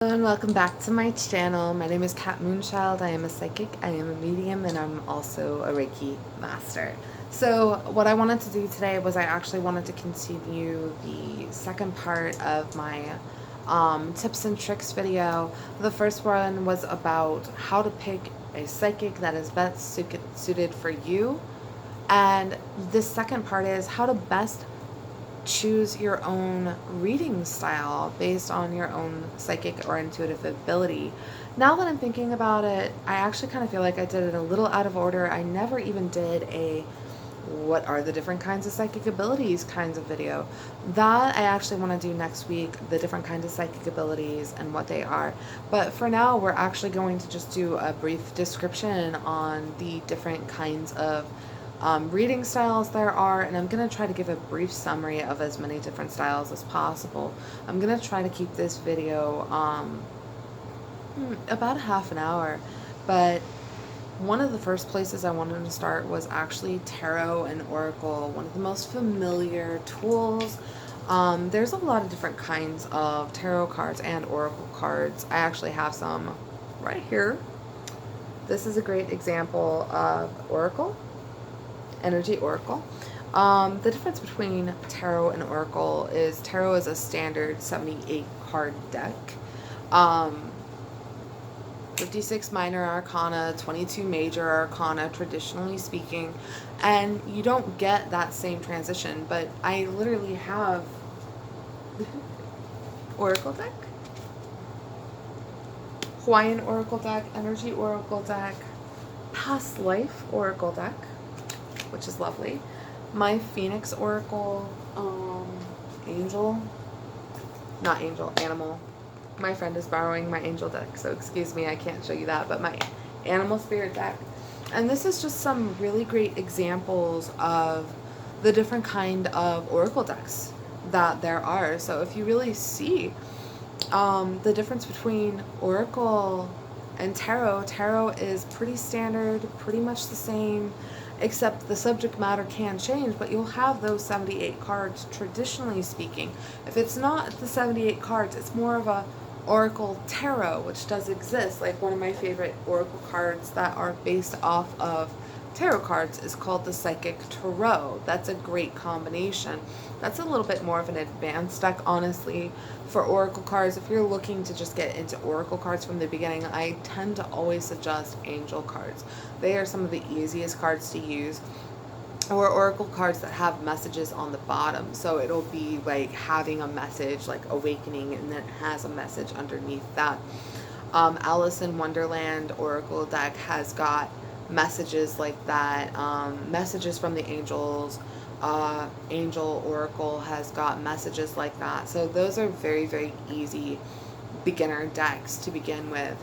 Hello and welcome back to my channel. My name is Kat Moonchild. I am a psychic, I am a medium, and I'm also a Reiki master. So what I wanted to do today was I actually wanted to continue the second part of my tips and tricks video. The first one was about how to pick a psychic that is best suited for you. And the second part is how to best choose your own reading style based on your own psychic or intuitive ability. Now that I'm thinking about it, I actually kind of feel like I did it a little out of order. I never even did a what are the different kinds of psychic abilities kinds of video. That I actually want to do next week, the different kinds of psychic abilities and what they are. But for now, we're actually going to just do a brief description on the different kinds of reading styles there are, and I'm going to try to give a brief summary of as many different styles as possible. I'm going to try to keep this video about a half an hour, but one of the first places I wanted to start was actually tarot and oracle, one of the most familiar tools. There's a lot of different kinds of tarot cards and oracle cards. I actually have some right here. This is a great example of oracle. Energy oracle. The difference between tarot and oracle is tarot is a standard 78 card deck. 56 minor arcana, 22 major arcana, traditionally speaking, and you don't get that same transition, but I literally have oracle deck, Hawaiian oracle deck, energy oracle deck, past life oracle deck, which is lovely. My Phoenix Oracle, animal. My friend is borrowing my angel deck, so excuse me, I can't show you that, but my animal spirit deck. And this is just some really great examples of the different kind of oracle decks that there are. So if you really see the difference between oracle and tarot is pretty standard, pretty much the same, except the subject matter can change, but you'll have those 78 cards traditionally speaking. If it's not the 78 cards, it's more of a oracle tarot, which does exist. Like one of my favorite oracle cards that are based off of tarot cards is called the Psychic Tarot. That's a great combination. That's a little bit more of an advanced deck, honestly, for oracle cards. If you're looking to just get into oracle cards from the beginning, I tend to always suggest angel cards. They are some of the easiest cards to use, or oracle cards that have messages on the bottom. So it'll be like having a message like awakening, and then it has a message underneath that. Alice in Wonderland oracle deck has got messages like that, messages from the angels. Angel oracle has got messages like that. So those are very, very easy beginner decks to begin with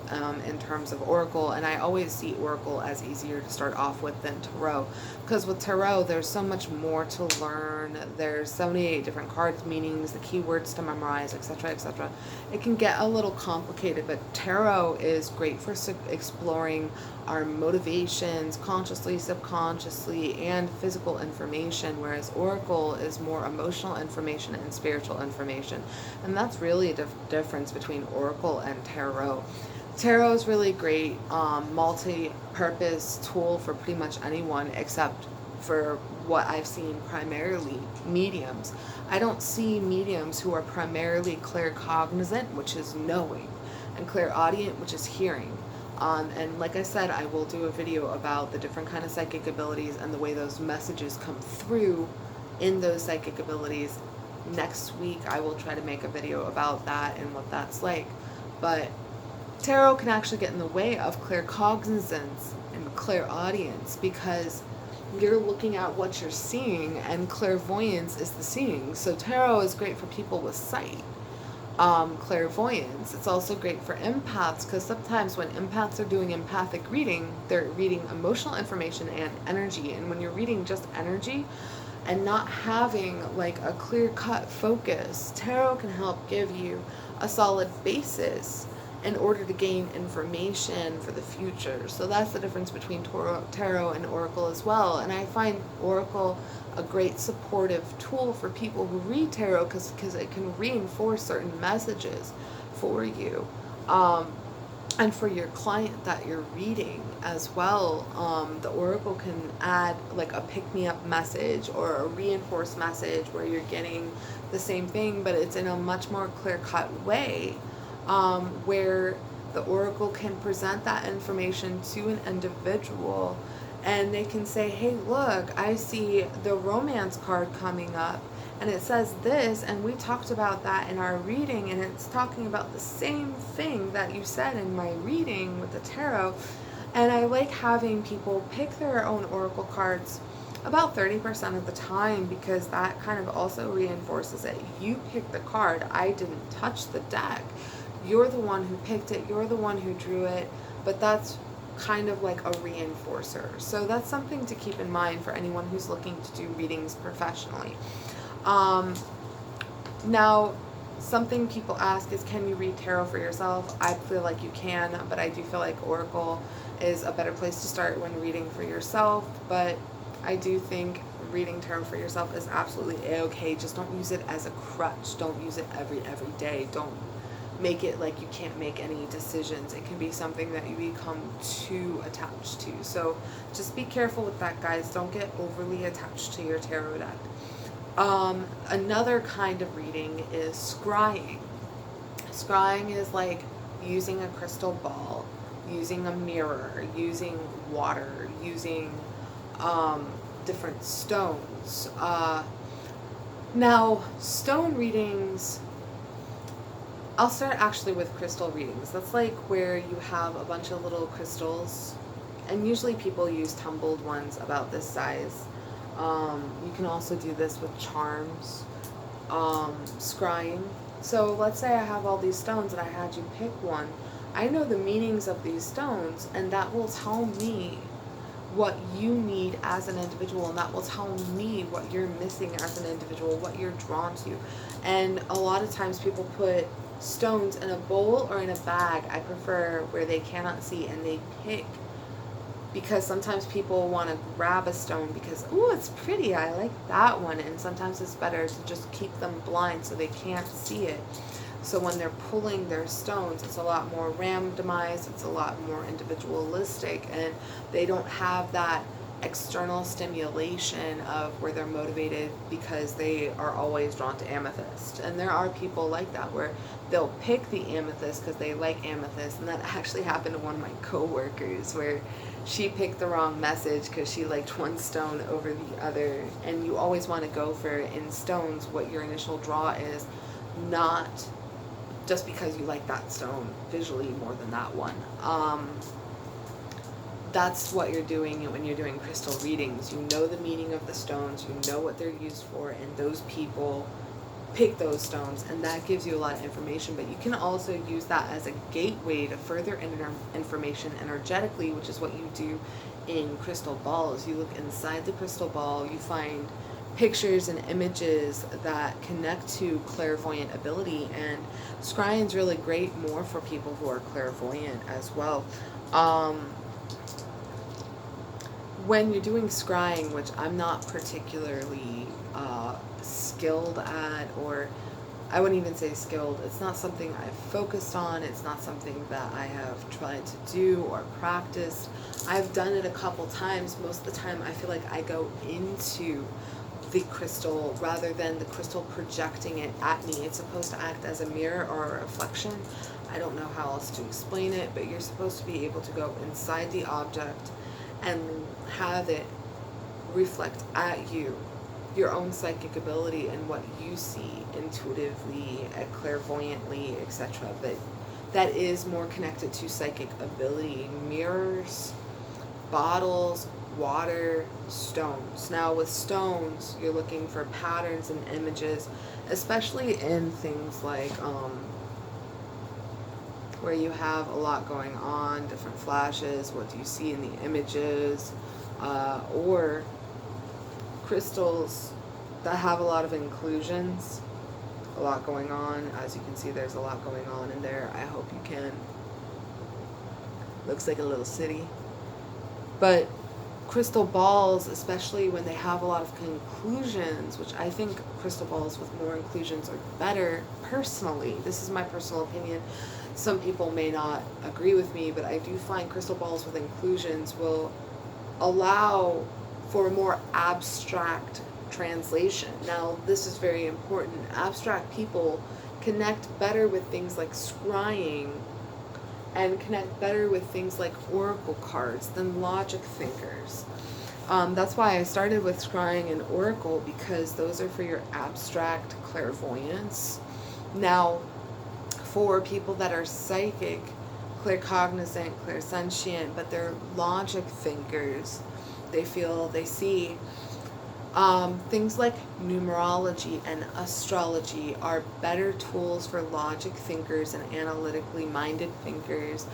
in terms of oracle, and I always see oracle as easier to start off with than tarot, because with tarot there's so much more to learn. There's 78 different cards, meanings, the keywords to memorize, etc., etc. It can get a little complicated, but tarot is great for exploring our motivations consciously, subconsciously, and physical information, whereas oracle is more emotional information and spiritual information. And that's really a difference between oracle and tarot. Tarot is really great multi-purpose tool for pretty much anyone, except for what I've seen, primarily mediums. I don't see mediums who are primarily claircognizant, which is knowing, and clairaudient, which is hearing. And like I said, I will do a video about the different kind of psychic abilities and the way those messages come through in those psychic abilities. Next week I will try to make a video about that and what that's like. But tarot can actually get in the way of claircognizance and clairaudience, because you're looking at what you're seeing, and clairvoyance is the seeing. So tarot is great for people with sight. Clairvoyance, it's also great for empaths, because sometimes when empaths are doing empathic reading, they're reading emotional information and energy, and when you're reading just energy and not having like a clear-cut focus, tarot can help give you a solid basis in order to gain information for the future. So that's the difference between tarot and oracle as well. And I find oracle a great supportive tool for people who read tarot, because it can reinforce certain messages for you. And for your client that you're reading as well, the oracle can add like a pick-me-up message or a reinforced message where you're getting the same thing, but it's in a much more clear-cut way, where the oracle can present that information to an individual, and they can say, hey, look, I see the romance card coming up, and it says this, and we talked about that in our reading, and it's talking about the same thing that you said in my reading with the tarot. And I like having people pick their own oracle cards about 30% of the time, because that kind of also reinforces it. You picked the card, I didn't touch the deck. You're the one who picked it, you're the one who drew it, but that's kind of like a reinforcer. So that's something to keep in mind for anyone who's looking to do readings professionally. Now, something people ask is, can you read tarot for yourself? I feel like you can, but I do feel like oracle is a better place to start when reading for yourself. But I do think reading tarot for yourself is absolutely a-okay. Just don't use it as a crutch. Don't use it every day. Don't make it like you can't make any decisions. It can be something that you become too attached to. So just be careful with that, guys. Don't get overly attached to your tarot deck. Another kind of reading is scrying. Scrying is like using a crystal ball, using a mirror, using water, using different stones. Now, stone readings, I'll start actually with crystal readings. That's like where you have a bunch of little crystals, and usually people use tumbled ones about this size. You can also do this with charms, scrying. So let's say I have all these stones and I had you pick one. I know the meanings of these stones, and that will tell me what you need as an individual, and that will tell me what you're missing as an individual, what you're drawn to. And a lot of times people put stones in a bowl or in a bag. I prefer where they cannot see, and they pick, because sometimes people want to grab a stone because, ooh, it's pretty, I like that one, and sometimes it's better to just keep them blind so they can't see it. So when they're pulling their stones, it's a lot more randomized, it's a lot more individualistic, and they don't have that external stimulation of where they're motivated because they are always drawn to amethyst. And there are people like that where they'll pick the amethyst because they like amethyst, and that actually happened to one of my coworkers where she picked the wrong message because she liked one stone over the other. And you always want to go for, in stones, what your initial draw is, not just because you like that stone visually more than that one. That's what you're doing when you're doing crystal readings. You know the meaning of the stones, you know what they're used for, and those people pick those stones, and that gives you a lot of information. But you can also use that as a gateway to further information energetically, which is what you do in crystal balls. You look inside the crystal ball, you find pictures and images that connect to clairvoyant ability, and scrying's really great more for people who are clairvoyant as well. When you're doing scrying, which I'm not particularly skilled at, or I wouldn't even say skilled, it's not something I've focused on, it's not something that I have tried to do or practiced. I've done it a couple times. Most of the time I feel like I go into the crystal rather than the crystal projecting it at me. It's supposed to act as a mirror or a reflection. I don't know how else to explain it, but you're supposed to be able to go inside the object and have it reflect at you your own psychic ability and what you see intuitively, clairvoyantly, etc. That is more connected to psychic ability. Mirrors, bottles, water, stones. Now with stones, you're looking for patterns and images, especially in things like where you have a lot going on, different flashes, what do you see in the images, or crystals that have a lot of inclusions, a lot going on. As you can see, there's a lot going on in there. I hope you can. Looks like a little city. But crystal balls, especially when they have a lot of conclusions, which I think crystal balls with more inclusions are better, personally. This is my personal opinion. Some people may not agree with me, but I do find crystal balls with inclusions will allow for a more abstract translation. Now, this is very important. Abstract people connect better with things like scrying and connect better with things like oracle cards than logic thinkers. That's why I started with scrying and oracle, because those are for your abstract clairvoyance. Now, for people that are psychic, claircognizant, clairsentient, but they're logic thinkers, they feel, they see, things like numerology and astrology are better tools for logic thinkers and analytically minded thinkers,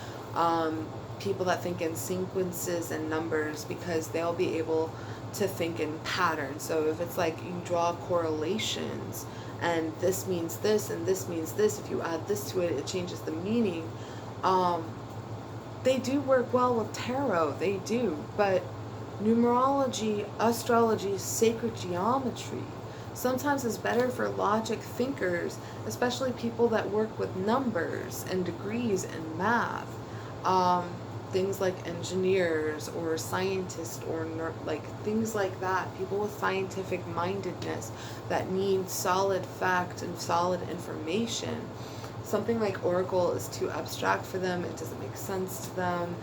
people that think in sequences and numbers, because they'll be able to think in patterns. So if it's like you draw correlations, and this means this and this means this, if you add this to it, it changes the meaning. They do work well with tarot, they do, but numerology, astrology, sacred geometry sometimes is better for logic thinkers, especially people that work with numbers and degrees and math. Things like engineers or scientists or like things like that, people with scientific mindedness that need solid fact and solid information. Something like oracle is too abstract for them, it doesn't make sense to them.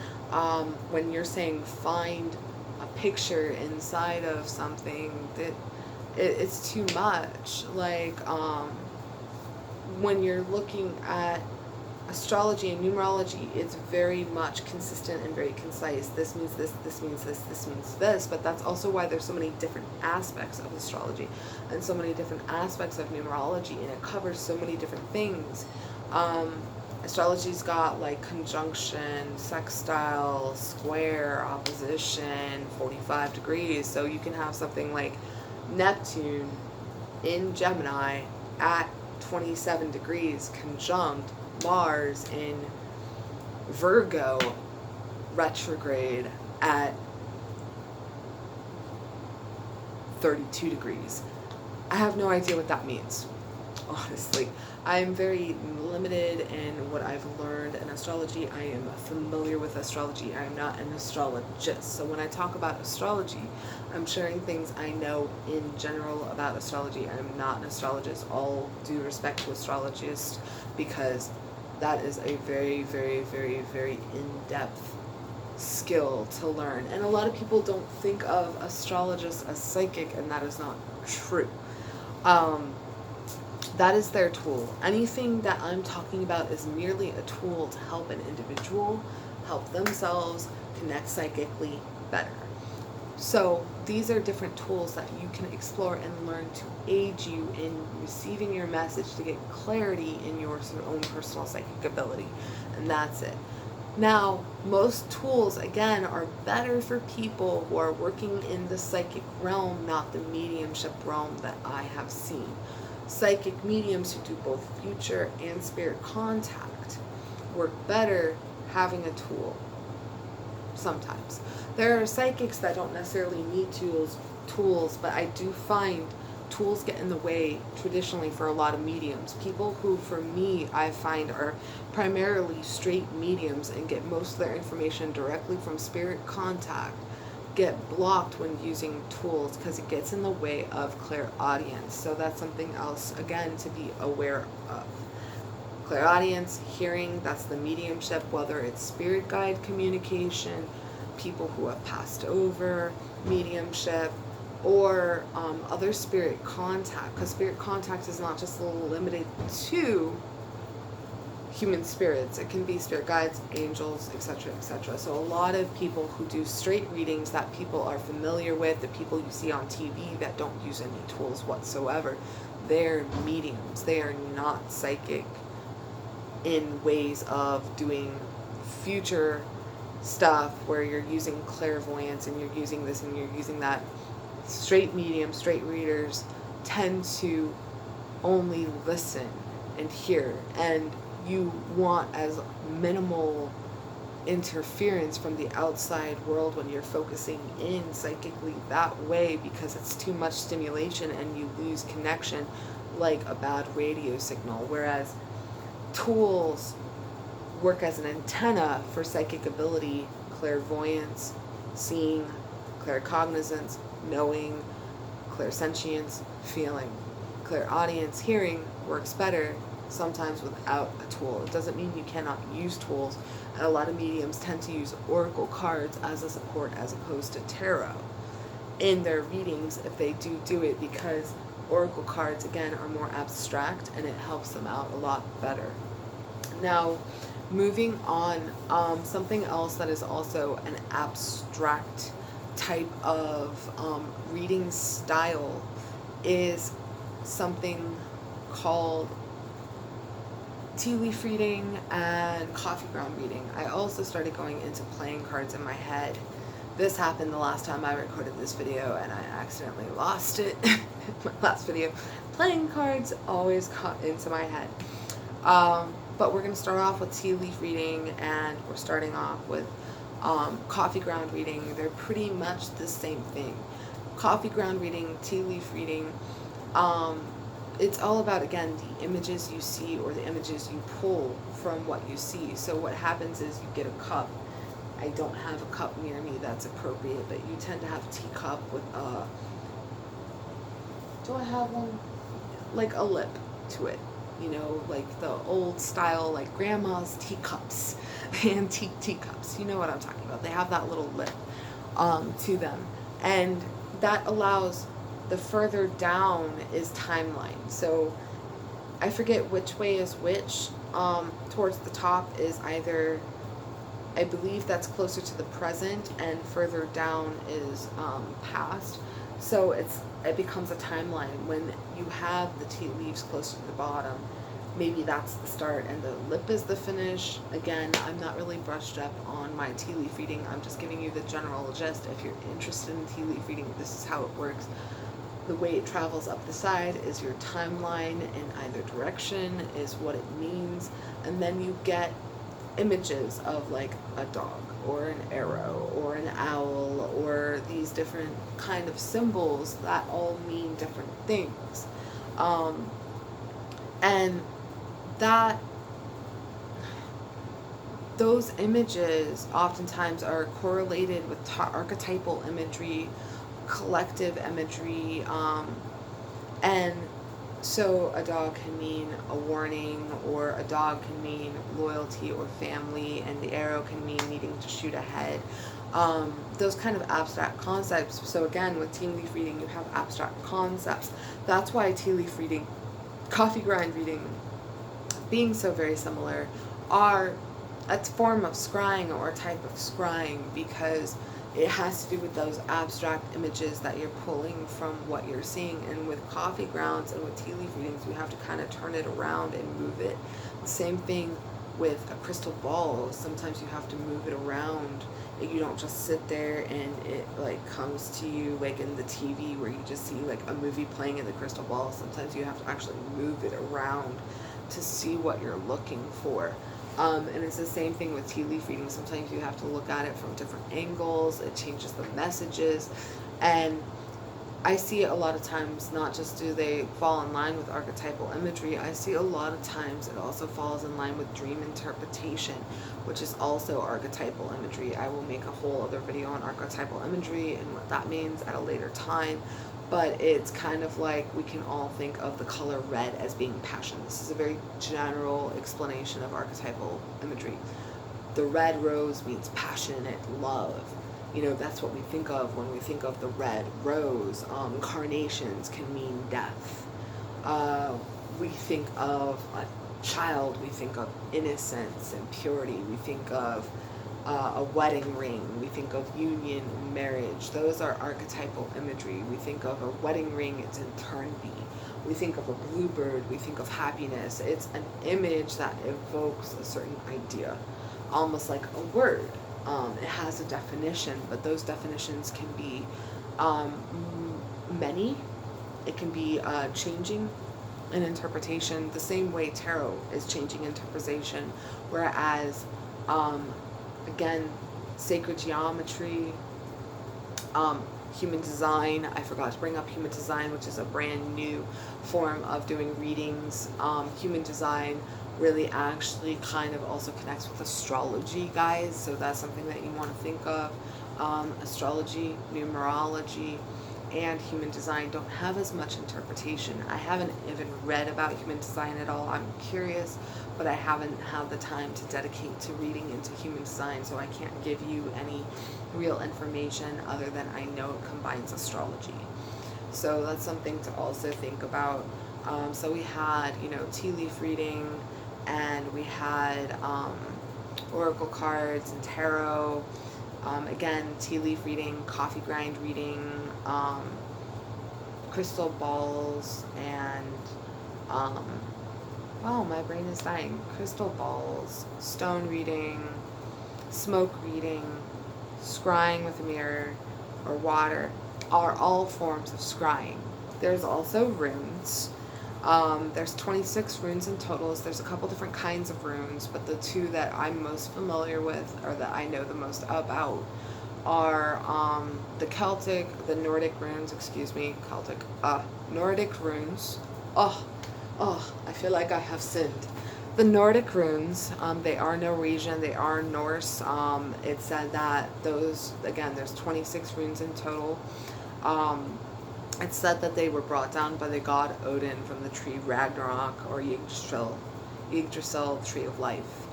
When you're saying find a picture inside of something, that it's too much. Like when you're looking at astrology and numerology, it's very much consistent and very concise. This means this, this means this, this means this, but that's also why there's so many different aspects of astrology and so many different aspects of numerology, and it covers so many different things. Astrology's got like conjunction, sextile, square, opposition, 45 degrees, so you can have something like Neptune in Gemini at 27 degrees conjunct Mars in Virgo retrograde at 32 degrees. I have no idea what that means, honestly. I'm very limited in what I've learned in astrology. I am familiar with astrology. I am not an astrologist. So when I talk about astrology, I'm sharing things I know in general about astrology. I'm not an astrologist. All due respect to astrologists, because that is a very, very, very, very in-depth skill to learn. And a lot of people don't think of astrologists as psychic, and that is not true. That is their tool. Anything that I'm talking about is merely a tool to help an individual help themselves connect psychically better. So these are different tools that you can explore and learn to aid you in receiving your message, to get clarity in your own personal psychic ability. And that's it. Now, most tools, again, are better for people who are working in the psychic realm, not the mediumship realm that I have seen. Psychic mediums who do both future and spirit contact work better having a tool. Sometimes. There are psychics that don't necessarily need tools, but I do find tools get in the way traditionally for a lot of mediums. People who, for me, I find are primarily straight mediums and get most of their information directly from spirit contact, get blocked when using tools because it gets in the way of clairaudience. So that's something else, again, to be aware of. Clairaudience, hearing, that's the mediumship, whether it's spirit guide communication, people who have passed over, mediumship, or other spirit contact, because spirit contact is not just limited to human spirits. It can be spirit guides, angels, etc., etc. So a lot of people who do straight readings that people are familiar with, the people you see on TV that don't use any tools whatsoever, they're mediums. They are not psychic in ways of doing future stuff where you're using clairvoyance and you're using this and you're using that. Straight mediums, straight readers tend to only listen and hear, and you want as minimal interference from the outside world when you're focusing in psychically that way, because it's too much stimulation and you lose connection like a bad radio signal. Whereas tools work as an antenna for psychic ability, clairvoyance, seeing, claircognizance, knowing, clairsentience, feeling. Clairaudience, hearing, works better sometimes without a tool. It doesn't mean you cannot use tools, and a lot of mediums tend to use oracle cards as a support as opposed to tarot in their readings if they do it, because oracle cards, again, are more abstract and it helps them out a lot better. Now, moving on, something else that is also an abstract type of reading style is something called tea leaf reading and coffee ground reading. I also started going into playing cards in my head. This happened the last time I recorded this video and I accidentally lost it in my last video. Playing cards always got into my head. But we're going to start off with tea leaf reading, and we're starting off with coffee ground reading. They're pretty much the same thing. Coffee ground reading, tea leaf reading, it's all about, again, the images you see or the images you pull from what you see. So what happens is you get a cup. I don't have a cup near me that's appropriate, but you tend to have a teacup with a, do I have one? Like a lip to it, you know, like the old style, like grandma's teacups, antique teacups, you know what I'm talking about. They have that little lip to them, and that allows, the further down is timeline. So I forget which way is which. Towards the top is either, I believe that's closer to the present, and further down is past. So it becomes a timeline. When you have the tea leaves closer to the bottom, maybe that's the start and the lip is the finish. Again, I'm not really brushed up on my tea leaf reading. I'm just giving you the general gist. If you're interested in tea leaf reading, this is how it works. The way it travels up the side is your timeline in either direction, is what it means. And then you get images of like a dog or an arrow or an owl or these different kind of symbols that all mean different things. And that, those images oftentimes are correlated with archetypal imagery, collective imagery, and so a dog can mean a warning, or a dog can mean loyalty or family, and the arrow can mean needing to shoot ahead. Those kind of abstract concepts. So again, with tea leaf reading, you have abstract concepts. That's why tea leaf reading, coffee grind reading, being so very similar, are a form of scrying or a type of scrying, because it has to do with those abstract images that you're pulling from what you're seeing. And with coffee grounds and with tea leaf readings, you have to kind of turn it around and move it. The same thing with a crystal ball. Sometimes you have to move it around. You don't just sit there and it like comes to you like in the TV where you just see like a movie playing in the crystal ball. Sometimes you have to actually move it around to see what you're looking for. And it's the same thing with tea leaf reading. Sometimes you have to look at it from different angles. It changes the messages. And I see a lot of times, not just do they fall in line with archetypal imagery, I see a lot of times it also falls in line with dream interpretation, which is also archetypal imagery. I will make a whole other video on archetypal imagery and what that means at a later time. But it's kind of like we can all think of the color red as being passion. This is a very general explanation of archetypal imagery. The red rose means passionate love. You know, that's what we think of when we think of the red rose. Carnations can mean death. We think of a child, we think of innocence and purity. We think of a wedding ring, we think of union and marriage. Those are archetypal imagery. We think of a wedding ring, it's eternity. We think of a bluebird, we think of happiness. It's an image that evokes a certain idea, almost like a word. It has a definition, but those definitions can be many. It can be changing in interpretation, the same way tarot is changing interpretation, whereas again, sacred geometry, human design. I forgot to bring up human design, which is a brand new form of doing readings. Human design really actually kind of also connects with astrology, guys. So that's something that you want to think of. Astrology, numerology, and human design don't have as much interpretation. I haven't even read about human design at all. I'm curious, but I haven't had the time to dedicate to reading into human design, so I can't give you any real information other than I know it combines astrology. So that's something to also think about. So we had, tea leaf reading, and we had oracle cards and tarot. Again, tea leaf reading, coffee grind reading, crystal balls, and wow, my brain is dying. Crystal balls, stone reading, smoke reading, scrying with a mirror or water are all forms of scrying. There's also runes. There's 26 runes in totals. There's a couple different kinds of runes, but the two that I'm most familiar with, or that I know the most about, are the Nordic runes, Nordic runes. I feel like I have sinned. The Nordic runes, they are Norwegian, they are Norse. It said that there's 26 runes in total. It's said that they were brought down by the god Odin from the tree Ragnarok, or Yggdrasil, tree of life.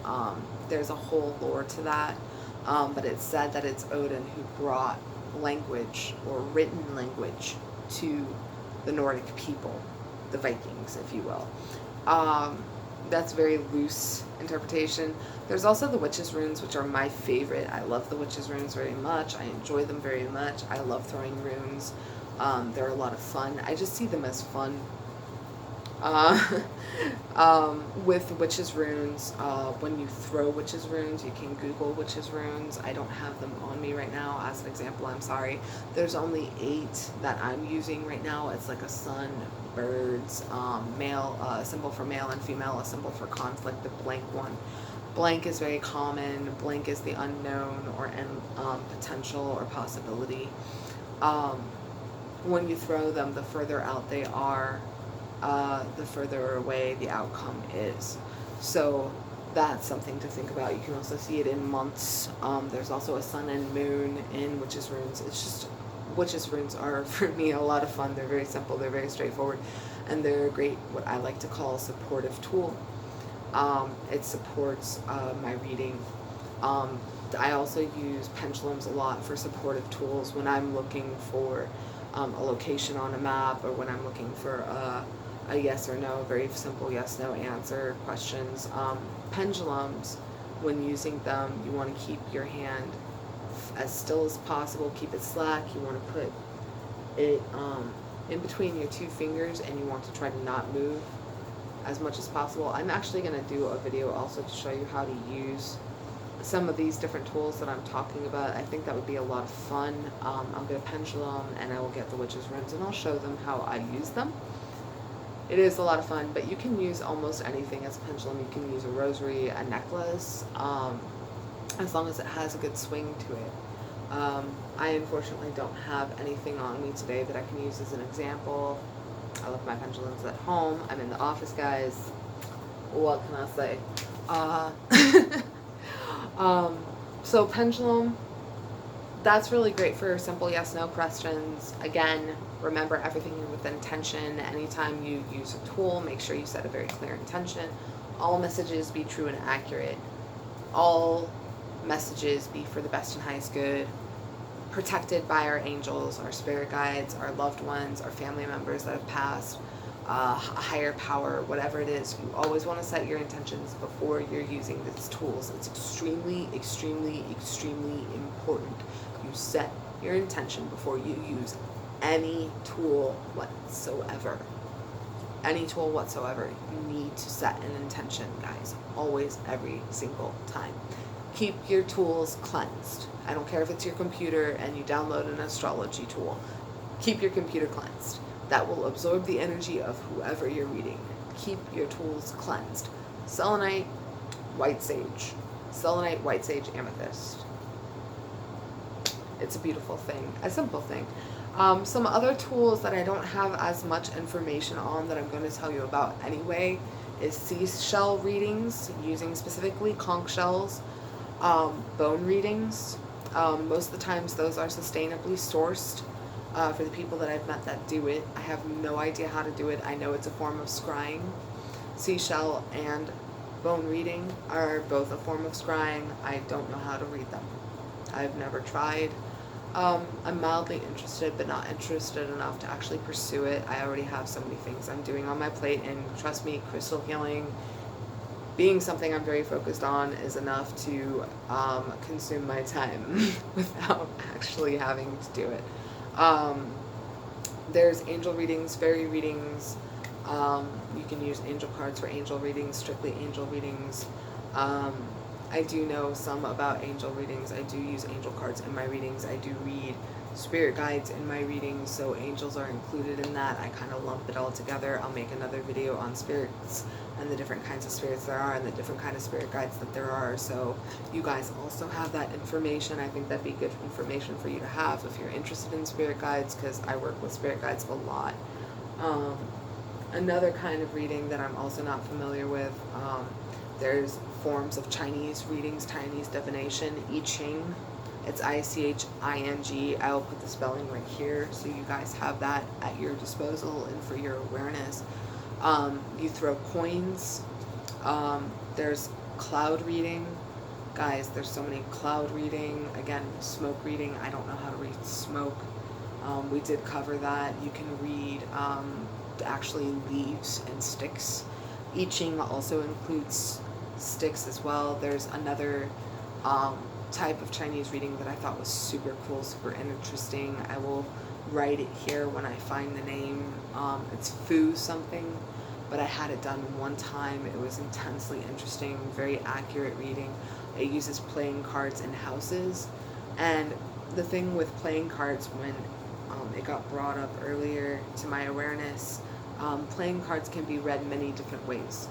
There's a whole lore to that, but it's said that it's Odin who brought language, or written language, to the Nordic people, the Vikings, if you will. That's very loose interpretation. There's also the witches' runes, which are my favorite. I love the witches' runes very much. I enjoy them very much. I love throwing runes. They're a lot of fun. I just see them as fun. With witches' runes, when you throw witches' runes, you can Google witches' runes. I don't have them on me right now as an example, I'm sorry. There's only 8 that I'm using right now. It's like a sun, birds, male, a symbol for male and female, a symbol for conflict, the blank one. Blank is very common. Blank is the unknown, or potential or possibility. When you throw them, the further out they are, the further away the outcome is. So that's something to think about. You can also see it in months. There's also a sun and moon in witches' runes. It's just, witches' runes are, for me, a lot of fun. They're very simple, they're very straightforward, and they're a great, what I like to call, supportive tool. It supports my reading. I also use pendulums a lot for supportive tools when I'm looking for a location on a map, or when I'm looking for a yes or no, very simple yes no answer questions. Pendulums, when using them, you want to keep your hand as still as possible, keep it slack. You want to put it in between your 2 fingers, and you want to try to not move as much as possible. I'm actually going to do a video also to show you how to use some of these different tools that I'm talking about. I think that would be a lot of fun. I'll get a pendulum, and I will get the witches' runes, and I'll show them how I use them. It is a lot of fun, but you can use almost anything as a pendulum. You can use a rosary, a necklace, as long as it has a good swing to it. I unfortunately don't have anything on me today that I can use as an example. I left my pendulums at home. I'm in the office, guys. What can I say? So pendulum, that's really great for simple yes-no questions. Again, remember everything with intention. Anytime you use a tool, make sure you set a very clear intention. All messages be true and accurate. All messages be for the best and highest good. Protected by our angels, our spirit guides, our loved ones, our family members that have passed, a higher power, whatever it is. You always want to set your intentions before you're using these tools. It's extremely, extremely, extremely important. You set your intention before you use any tool whatsoever. Any tool whatsoever. You need to set an intention, guys. Always, every single time. Keep your tools cleansed. I don't care if it's your computer and you download an astrology tool. Keep your computer cleansed. That will absorb the energy of whoever you're reading. Keep your tools cleansed. Selenite, white sage. Selenite, white sage, amethyst. It's a beautiful thing, a simple thing. Some other tools that I don't have as much information on that I'm going to tell you about anyway is seashell readings, using specifically conch shells, bone readings. Most of the times those are sustainably sourced. For the people that I've met that do it, I have no idea how to do it. I know it's a form of scrying. Seashell and bone reading are both a form of scrying. I don't know how to read them. I've never tried. I'm mildly interested, but not interested enough to actually pursue it. I already have so many things I'm doing on my plate, and trust me, crystal healing, being something I'm very focused on, is enough to consume my time without actually having to do it. There's angel readings, fairy readings. You can use angel cards for angel readings, strictly angel readings. I do know some about angel readings. I do use angel cards in my readings. I do read spirit guides in my readings, so angels are included in that. I kind of lump it all together. I'll make another video on spirits and the different kinds of spirits there are and the different kind of spirit guides that there are, so you guys also have that information. I think that'd be good information for you to have if you're interested in spirit guides, because I work with spirit guides a lot. Another kind of reading that I'm also not familiar with, there's forms of Chinese readings, Chinese divination, I Ching. It's ICHING. I will put the spelling right here so you guys have that at your disposal and for your awareness. You throw coins. There's cloud reading. Guys, there's so many cloud reading. Again, smoke reading. I don't know how to read smoke. We did cover that. You can read actually leaves and sticks. I Ching also includes sticks as well. There's another type of Chinese reading that I thought was super cool, super interesting. I will write it here when I find the name. It's Fu something, but I had it done one time. It was intensely interesting, very accurate reading. It uses playing cards in houses, and the thing with playing cards, when it got brought up earlier to my awareness, playing cards can be read many different ways.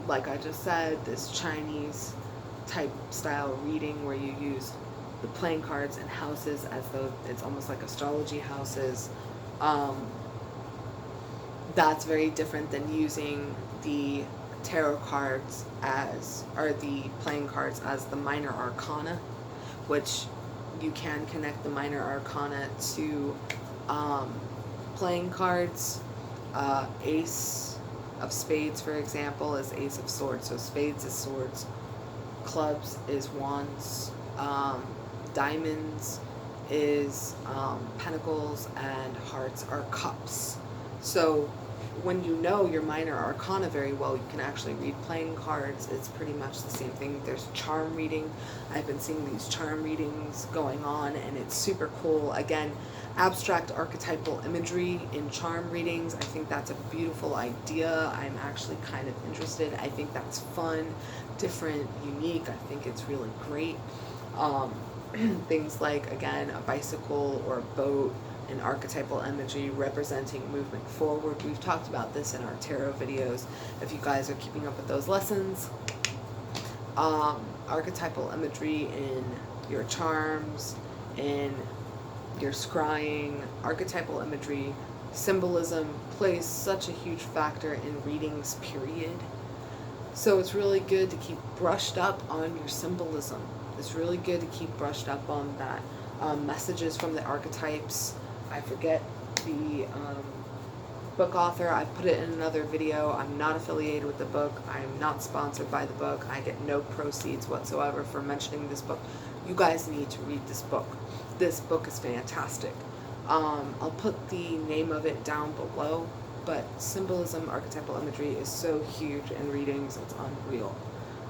Like I just said, this Chinese type style reading where you use the playing cards in houses as though it's almost like astrology houses. That's very different than using the tarot cards as, or the playing cards as the minor arcana, which you can connect the minor arcana to playing cards. Ace of spades, for example, is ace of swords, so spades is swords, clubs is wands, diamonds is pentacles, and hearts are cups. So when you know your minor arcana very well, you can actually read playing cards. It's pretty much the same thing. There's charm reading. I've been seeing these charm readings going on, and it's super cool. Again, abstract archetypal imagery in charm readings. I think that's a beautiful idea. I'm actually kind of interested. I think that's fun, different, unique. I think it's really great. Things like, again, a bicycle or a boat, and archetypal imagery representing movement forward. We've talked about this in our tarot videos. If you guys are keeping up with those lessons, archetypal imagery in your charms, in your scrying, archetypal imagery, symbolism plays such a huge factor in readings, period. So it's really good to keep brushed up on your symbolism. It's really good to keep brushed up on that. Messages from the archetypes. I forget the book author. I put it in another video. I'm not affiliated with the book. I'm not sponsored by the book. I get no proceeds whatsoever for mentioning this book. You guys need to read this book. This book is fantastic. I'll put the name of it down below, but symbolism, archetypal imagery is so huge in readings, it's unreal.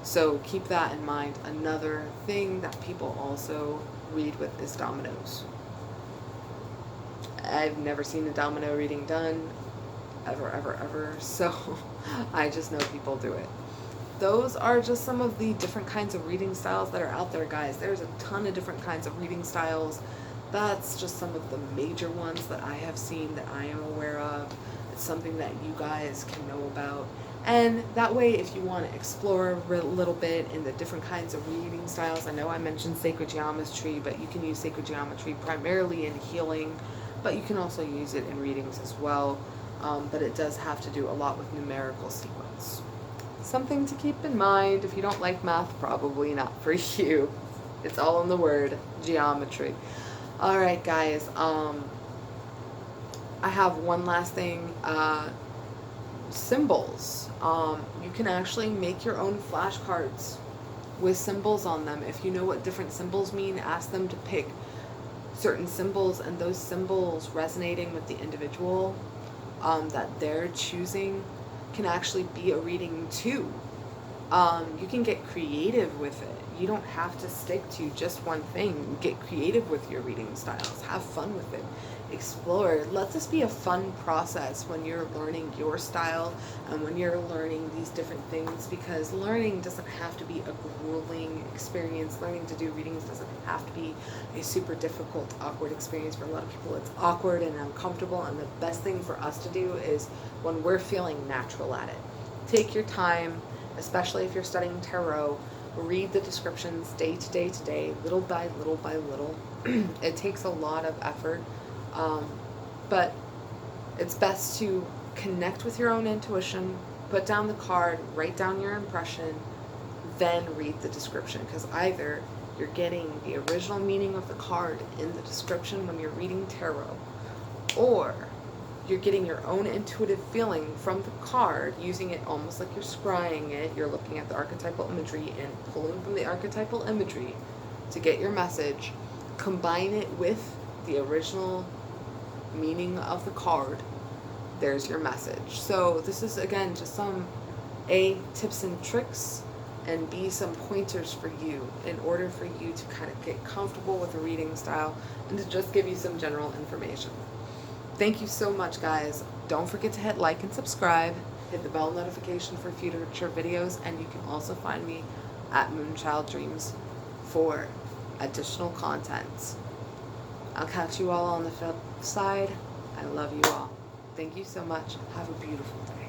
So keep that in mind. Another thing that people also read with is dominoes. I've never seen a domino reading done, ever, so I just know people do it. Those are just some of the different kinds of reading styles that are out there, guys. There's a ton of different kinds of reading styles. That's just some of the major ones that I have seen, that I am aware of. It's something that you guys can know about. And that way, if you want to explore a little bit in the different kinds of reading styles, I know I mentioned sacred geometry, but you can use sacred geometry primarily in healing, but you can also use it in readings as well. but it does have to do a lot with numerical sequence. Something to keep in mind. If you don't like math, probably not for you. It's all in the word geometry. All right, guys. I have one last thing. Symbols. You can actually make your own flashcards with symbols on them. If you know what different symbols mean, ask them to pick certain symbols, and those symbols resonating with the individual that they're choosing can actually be a reading too. You can get creative with it. You don't have to stick to just one thing. Get creative with your reading styles. Have fun with it. Explore. Let this be a fun process when you're learning your style and when you're learning these different things, because learning doesn't have to be a grueling experience. Learning to do readings doesn't have to be a super difficult, awkward experience. For a lot of people, it's awkward and uncomfortable, and the best thing for us to do is when we're feeling natural at it. Take your time, especially if you're studying tarot. Read the descriptions day to day to day, little by little by little. It takes a lot of effort. But it's best to connect with your own intuition, put down the card, write down your impression, then read the description, because either you're getting the original meaning of the card in the description when you're reading tarot, or you're getting your own intuitive feeling from the card, using it almost like you're scrying it. You're looking at the archetypal imagery and pulling from the archetypal imagery to get your message, combine it with the original meaning of the card, there's your message. So this is, again, just some A, tips and tricks, and B, some pointers for you in order for you to kind of get comfortable with the reading style and to just give you some general information. Thank you so much, guys. Don't forget to hit like and subscribe, hit the bell notification for future videos, and you can also find me at Moonchild Dreams for additional content. I'll catch you all on the flip side. I love you all. Thank you so much. Have a beautiful day.